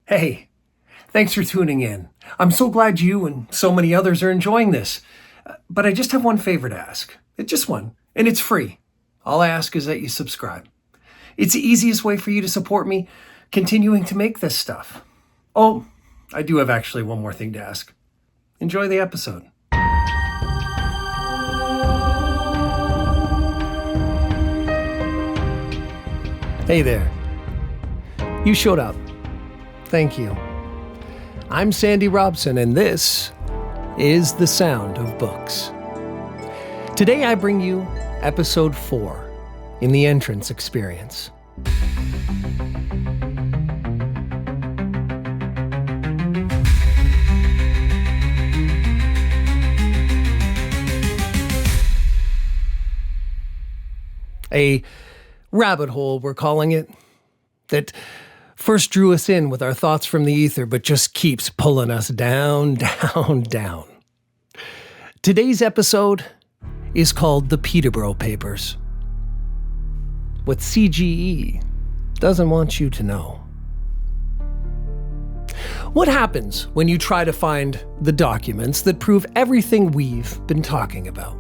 Hey, thanks for tuning in. I'm so glad you and so many others are enjoying this. But I just have one favor to ask. It's just one, and it's free. All I ask is that you subscribe. It's the easiest way for you to support me continuing to make this stuff. Oh, I do have actually one more thing to ask. Enjoy the episode. Hey there. You showed up. Thank you. I'm Sandy Robson, and this is The Sound of Books. Today I bring you episode 4 in the Entrance Experience. A rabbit hole, we're calling it, that first drew us in with our thoughts from the ether, but just keeps pulling us down, down, down. Today's episode is called The Peterborough Papers. What CGE doesn't want you to know. What happens when you try to find the documents that prove everything we've been talking about?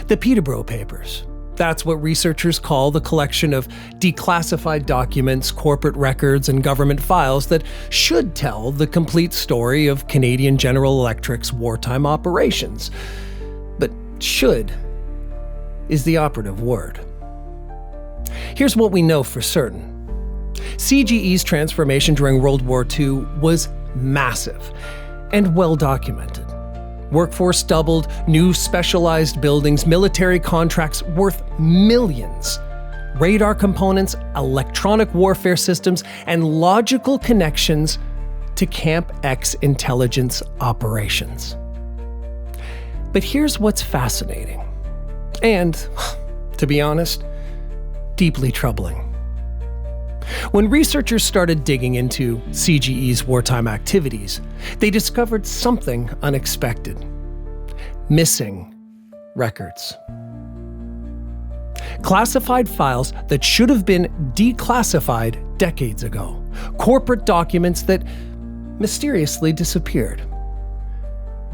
The Peterborough Papers. That's what researchers call the collection of declassified documents, corporate records, and government files that should tell the complete story of Canadian General Electric's wartime operations. But should is the operative word. Here's what we know for certain. CGE's transformation during World War II was massive and well documented. Workforce doubled, new specialized buildings, military contracts worth millions, radar components, electronic warfare systems, and logical connections to Camp X intelligence operations. But here's what's fascinating, and, to be honest, deeply troubling. When researchers started digging into CGE's wartime activities, they discovered something unexpected. Missing records. Classified files that should have been declassified decades ago. Corporate documents that mysteriously disappeared.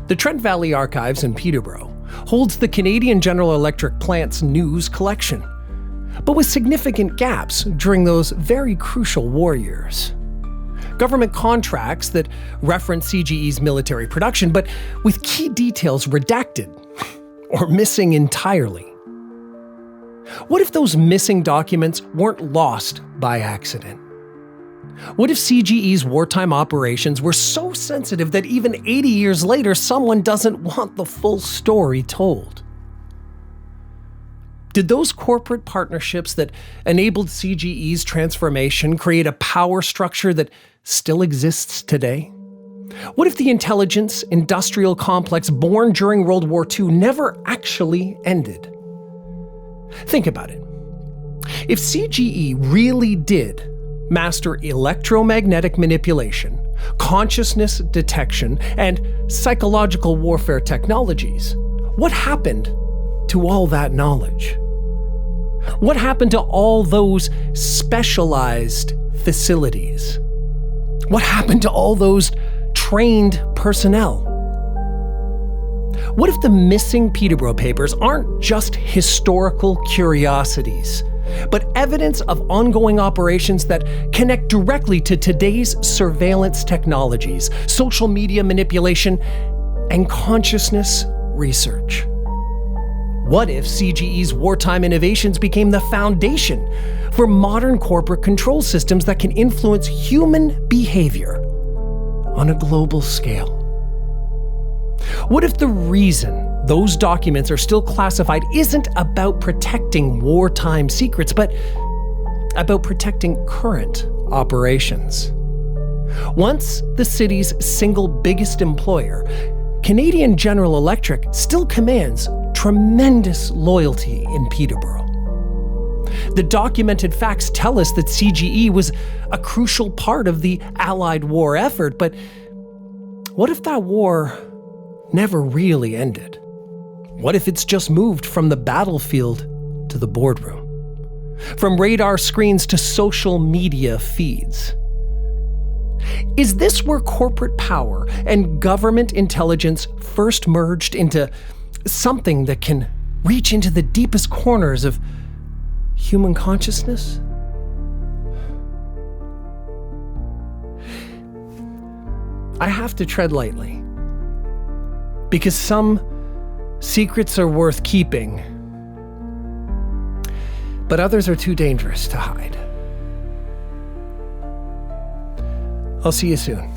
The Trent Valley Archives in Peterborough holds the Canadian General Electric plant's news collection, but with significant gaps during those very crucial war years. Government contracts that reference CGE's military production, but with key details redacted or missing entirely. What if those missing documents weren't lost by accident? What if CGE's wartime operations were so sensitive that even 80 years later, someone doesn't want the full story told? Did those corporate partnerships that enabled CGE's transformation create a power structure that still exists today? What if the intelligence industrial complex born during World War II never actually ended? Think about it. If CGE really did master electromagnetic manipulation, consciousness detection, and psychological warfare technologies, what happened to all that knowledge? What happened to all those specialized facilities? What happened to all those trained personnel? What if the missing Peterborough Papers aren't just historical curiosities, but evidence of ongoing operations that connect directly to today's surveillance technologies, social media manipulation, and consciousness research? What if CGE's wartime innovations became the foundation for modern corporate control systems that can influence human behavior on a global scale? What if the reason those documents are still classified isn't about protecting wartime secrets, but about protecting current operations? Once the city's single biggest employer, Canadian General Electric still commands tremendous loyalty in Peterborough. The documented facts tell us that CGE was a crucial part of the Allied war effort, but what if that war never really ended? What if it's just moved from the battlefield to the boardroom? From radar screens to social media feeds? Is this where corporate power and government intelligence first merged into something that can reach into the deepest corners of human consciousness? I have to tread lightly, because some secrets are worth keeping, but others are too dangerous to hide. I'll see you soon.